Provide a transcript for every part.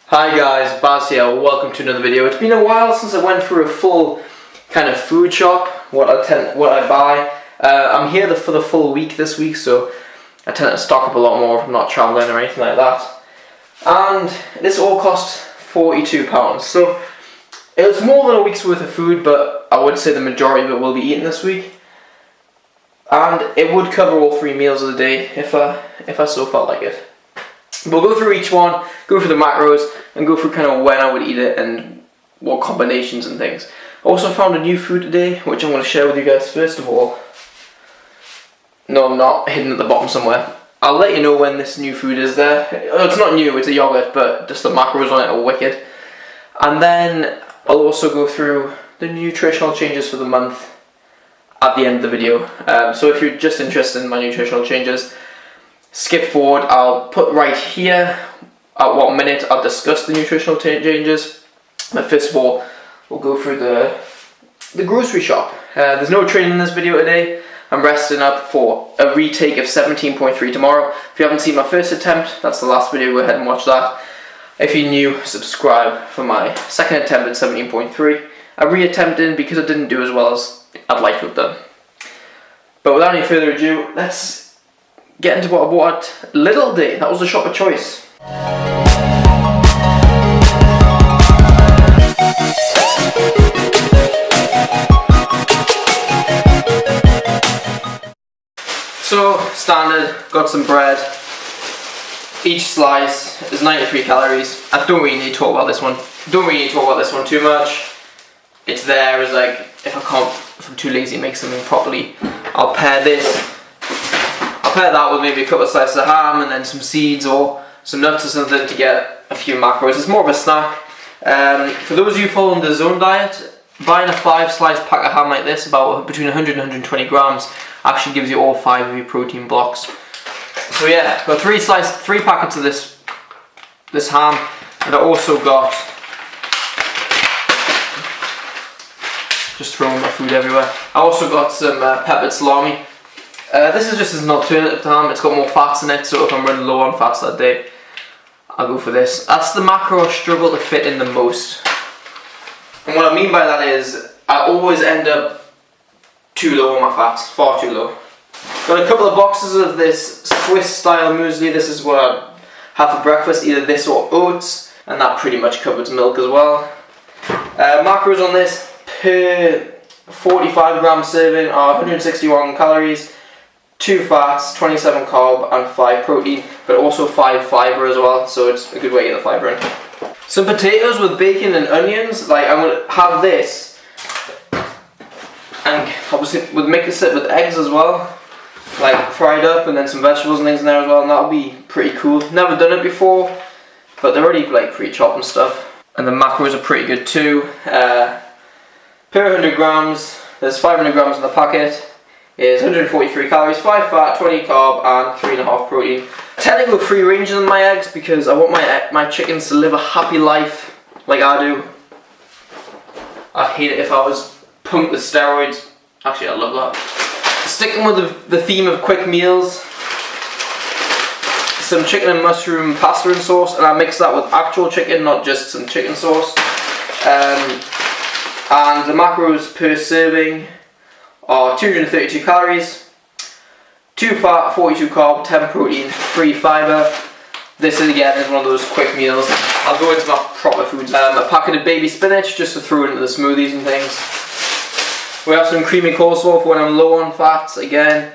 Hi guys, Baz here, welcome to another video. It's been a while since I went through a full kind of food shop, what I buy. I'm here for the full week this week, so I tend to stock up a lot more if I'm not travelling or anything like that. And this all cost £42, so it was more than a week's worth of food, but I would say the majority of it will be eaten this week. And it would cover all 3 meals of the day if I so felt like it. We'll go through each one, go through the macros, and go through kind of when I would eat it and what combinations and things. I also found a new food today, which I'm going to share with you guys first of all. No, I'm not, hidden at the bottom somewhere. I'll let you know when this new food is there. It's not new, it's a yogurt, but just the macros on it are wicked. And then I'll also go through the nutritional changes for the month at the end of the video. So if you're just interested in my nutritional changes, skip forward. I'll put right here at what minute I'll discuss the nutritional changes. But first of all, we'll go through the grocery shop. There's no training in this video today. I'm resting up for a retake of 17.3 tomorrow. If you haven't seen my first attempt, that's the last video, go ahead and watch that. If you're new, subscribe for my second attempt at 17.3. I re-attempted because I didn't do as well as I'd like to have done. But without any further ado, let's get into what I bought at Little Day. That was the shop of choice. So, standard, got some bread. Each slice is 93 calories. I don't really need to talk about this one. Too much. It's there as like, if I'm too lazy to make something properly, I'll pair that with maybe a couple of slices of ham and then some seeds or some nuts or something to get a few macros. It's more of a snack. For those of you following the zone diet, buying a 5-slice pack of ham like this, about between 100 and 120 grams, actually gives you all 5 of your protein blocks. So yeah, got 3 packets of this ham, and I also got, just throwing my food everywhere, I also got some peppered salami. This is just as an alternative to ham. It's got more fats in it, so if I'm running low on fats that day, I'll go for this. That's the macro I struggle to fit in the most. And what I mean by that is, I always end up too low on my fats, far too low. Got a couple of boxes of this Swiss style muesli. This is what I have for breakfast, either this or oats, and that pretty much covers milk as well. Macros on this per 45 gram serving are 161 calories, 2 fats, 27 carb and 5 protein, but also 5 fibre as well, so it's a good way to get the fibre in. Some potatoes with bacon and onions. Like, I'm going to have this, and obviously we'll make it with eggs as well, like fried up, and then some vegetables and things in there as well, and that'll be pretty cool. Never done it before, but they're already like pre-chopped and stuff. And the macros are pretty good too. Per 100 grams, there's 500 grams in the packet. Is 143 calories, 5 fat, 20 carb and 3.5 protein. I tend to go free range on my eggs because I want my chickens to live a happy life like I do. I'd hate it if I was pumped with steroids. Actually, I love that. Sticking with the theme of quick meals, some chicken and mushroom pasta and sauce, and I mix that with actual chicken, not just some chicken sauce. And the macros per serving are 232 calories, 2 fat, 42 carb, 10 protein, 3 fibre. This is again one of those quick meals. I'll go into my proper foods. A packet of baby spinach just to throw into the smoothies and things. We have some creamy coleslaw for when I'm low on fats again,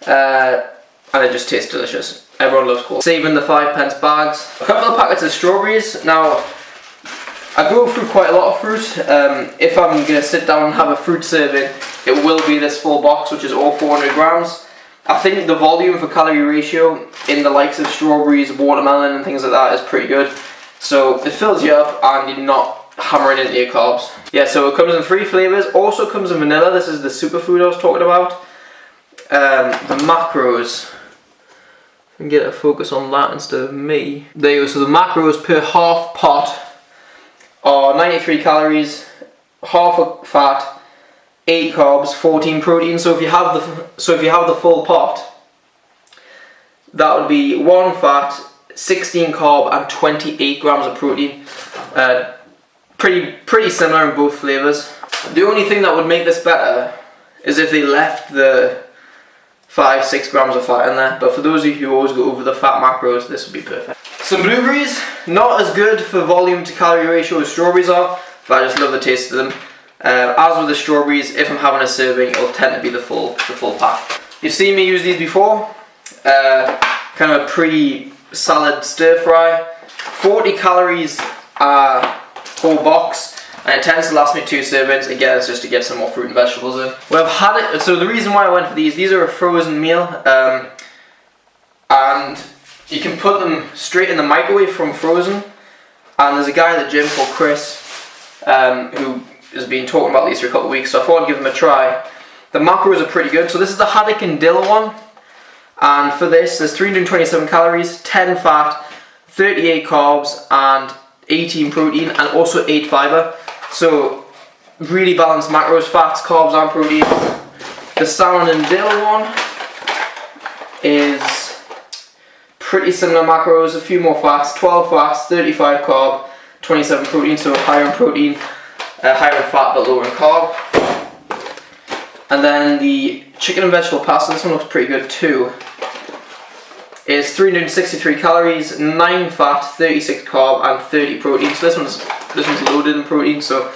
and it just tastes delicious. Everyone loves coleslaw. Saving the 5p bags. A couple of packets of strawberries. Now, I go through quite a lot of fruit. If I'm going to sit down and have a fruit serving, it will be this full box, which is all 400 grams. I think the volume for calorie ratio in the likes of strawberries, watermelon and things like that is pretty good. So it fills you up and you're not hammering into your carbs. Yeah, so it comes in 3 flavours. Also comes in vanilla. This is the superfood I was talking about. The macros, I can get a focus on that instead of me. There you go. So the macros per half pot are 93 calories, half a fat, 8 carbs, 14 protein. So if you have the full pot, that would be 1 fat, 16 carb and 28 grams of protein. Pretty similar in both flavors. The only thing that would make this better is if they left the 5-6 grams of fat in there, but for those of you who always go over the fat macros, this would be perfect. Some blueberries, not as good for volume to calorie ratio as strawberries are, but I just love the taste of them. As with the strawberries, if I'm having a serving, it'll tend to be the full pack. You've seen me use these before, kind of a pre-salad stir fry. 40 calories a whole box. And it tends to last me 2 servings. Again, it's just to get some more fruit and vegetables in. Well, I've had it. So the reason why I went for these are a frozen meal, and you can put them straight in the microwave from frozen. And there's a guy at the gym called Chris, who has been talking about these for a couple of weeks. So I thought I'd give them a try. The macros are pretty good. So this is the haddock and dill one, and for this, there's 327 calories, 10 fat, 38 carbs, and 18 protein, and also 8 fiber. So really balanced macros, fats, carbs and protein. The salmon and dill one is pretty similar macros, a few more fats, 12 fats, 35 carb, 27 protein, so higher in protein, higher in fat but lower in carb. And then the chicken and vegetable pasta, this one looks pretty good too, is 363 calories, 9 fat, 36 carb and 30 protein. So this one's loaded in protein, so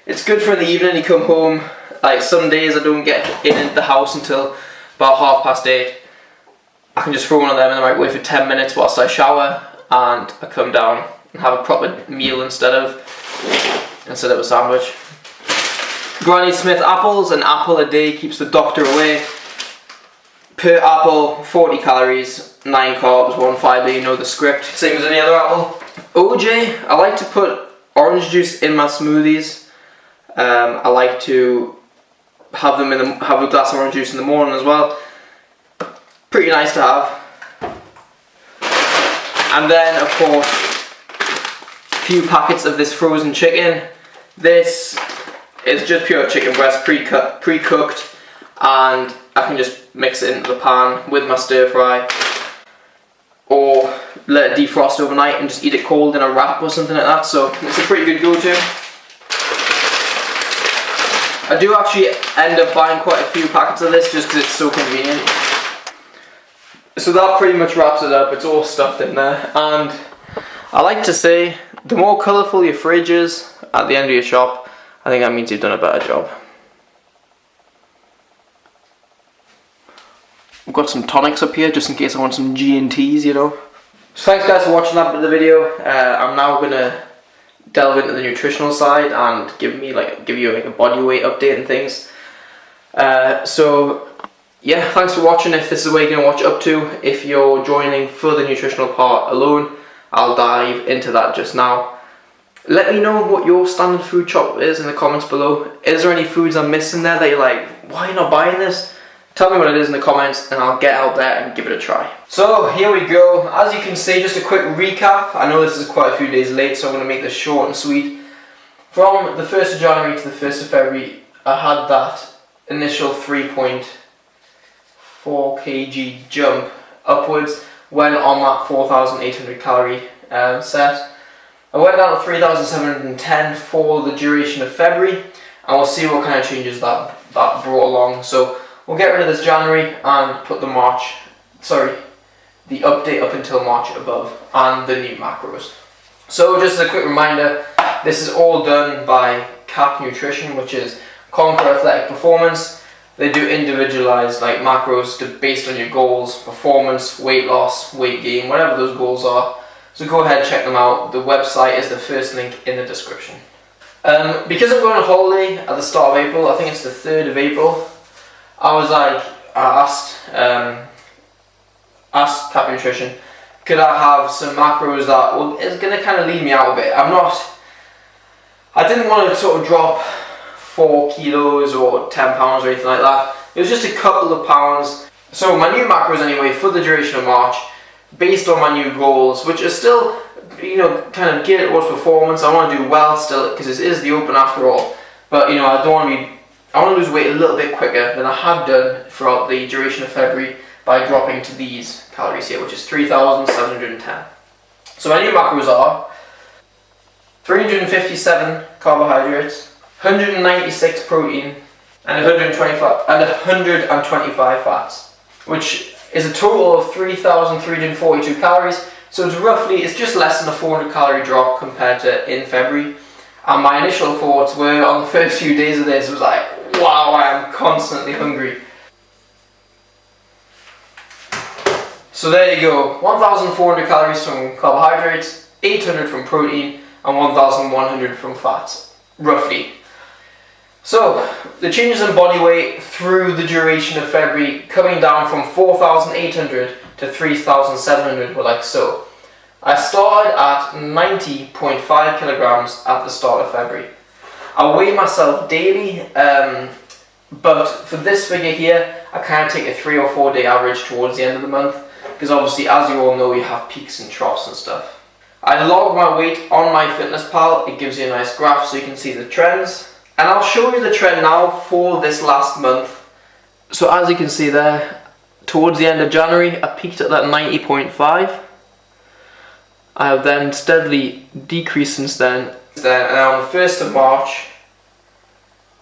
it's good for in the evening. You come home, like some days I don't get in the house until about 8:30. I can just throw one of them in the microwave for 10 minutes whilst I shower, and I come down and have a proper meal instead of a sandwich. Granny Smith apples, an apple a day keeps the doctor away. Per apple, 40 calories, 9 carbs, 1 fiber, you know the script. Same as any other apple. OJ, I like to put orange juice in my smoothies. I like to have a glass of orange juice in the morning as well. Pretty nice to have. And then, of course, a few packets of this frozen chicken. This is just pure chicken breast, pre-cooked, and I can just mix it into the pan with my stir fry, or let it defrost overnight and just eat it cold in a wrap or something like that. So it's a pretty good go-to. I do actually end up buying quite a few packets of this just because it's so convenient. So that pretty much wraps it up. It's all stuffed in there, and I like to say the more colourful your fridge is at the end of your shop, I think that means you've done a better job. I've got some tonics up here just in case I want some G&Ts, you know. So thanks guys for watching that bit of the video. I'm now gonna delve into the nutritional side and give you like a body weight update and things. So yeah, thanks for watching. If this is where you're gonna watch up to, if you're joining for the nutritional part alone, I'll dive into that just now. Let me know what your standard food shop is in the comments below. Is there any foods I'm missing there that you're like, why are you not buying this? Tell me what it is in the comments and I'll get out there and give it a try. So here we go. As you can see, just a quick recap. I know this is quite a few days late, so I'm going to make this short and sweet. From the 1st of January to the 1st of February, I had that initial 3.4 kg jump upwards when on that 4,800 calorie set. I went down to 3,710 for the duration of February, and we'll see what kind of changes that brought along. So we'll get rid of this January and put the update up until March above and the new macros. So just as a quick reminder, this is all done by CAP Nutrition, which is Conquer Athletic Performance. They do individualized like macros based on your goals, performance, weight loss, weight gain, whatever those goals are. So go ahead, check them out. The website is the first link in the description. Because I'm going on holiday at the start of April, I think it's the 3rd of April, I asked CAP Nutrition, could I have some macros that, well, it's going to kind of leave me out a bit. I didn't want to sort of drop 4 kilos or 10 pounds or anything like that. It was just a couple of pounds. So my new macros anyway, for the duration of March, based on my new goals, which are still, you know, kind of geared towards performance. I want to do well still, because it is the Open after all. But, you know, I want to lose weight a little bit quicker than I have done throughout the duration of February by dropping to these calories here, which is 3,710. So my new macros are 357 carbohydrates, 196 protein, and 125 fats, which is a total of 3,342 calories. So it's just less than a 400 calorie drop compared to in February. And my initial thoughts were on the first few days of this was like, wow, I am constantly hungry. So there you go, 1,400 calories from carbohydrates, 800 from protein, and 1,100 from fats, roughly. So, the changes in body weight through the duration of February, coming down from 4,800 to 3,700 were like so. I started at 90.5 kilograms at the start of February. I weigh myself daily, but for this figure here, I kind of take a 3 or 4 day average towards the end of the month, because obviously, as you all know, you have peaks and troughs and stuff. I log my weight on MyFitnessPal. It gives you a nice graph so you can see the trends. And I'll show you the trend now for this last month. So as you can see there, towards the end of January, I peaked at that 90.5. I have then steadily decreased since then. And on the 1st of March,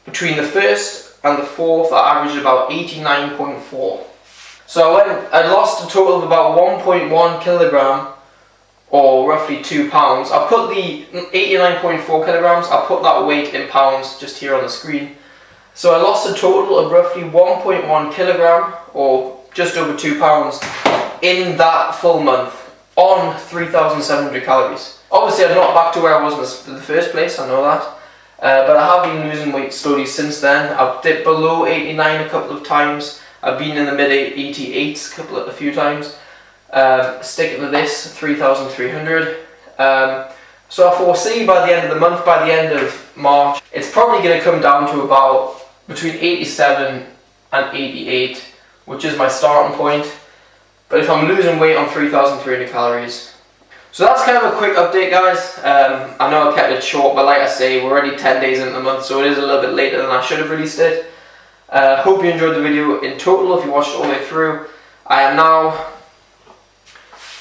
between the 1st and the 4th, I averaged about 89.4. So I lost a total of about 1.1 kilogram, or roughly 2 pounds. I put the 89.4 kilograms, I put that weight in pounds just here on the screen. So I lost a total of roughly 1.1 kilogram, or just over 2 pounds, in that full month, on 3,700 calories. Obviously I'm not back to where I was in the first place, I know that. But I have been losing weight slowly since then. I've dipped below 89 a couple of times. I've been in the mid 88s a few times. Sticking to this, 3,300. So I foresee by the end of the month, by the end of March, it's probably going to come down to about between 87 and 88, which is my starting point. But if I'm losing weight on 3,300 calories. So that's kind of a quick update, guys. I know I kept it short, but like I say, we're already 10 days into the month, so it is a little bit later than I should have released it. Hope you enjoyed the video in total if you watched it all the way through. I am now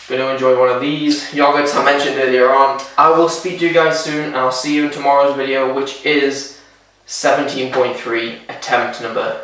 going to enjoy one of these yogurts I mentioned earlier on. I will speak to you guys soon, and I'll see you in tomorrow's video, which is 17.3, attempt number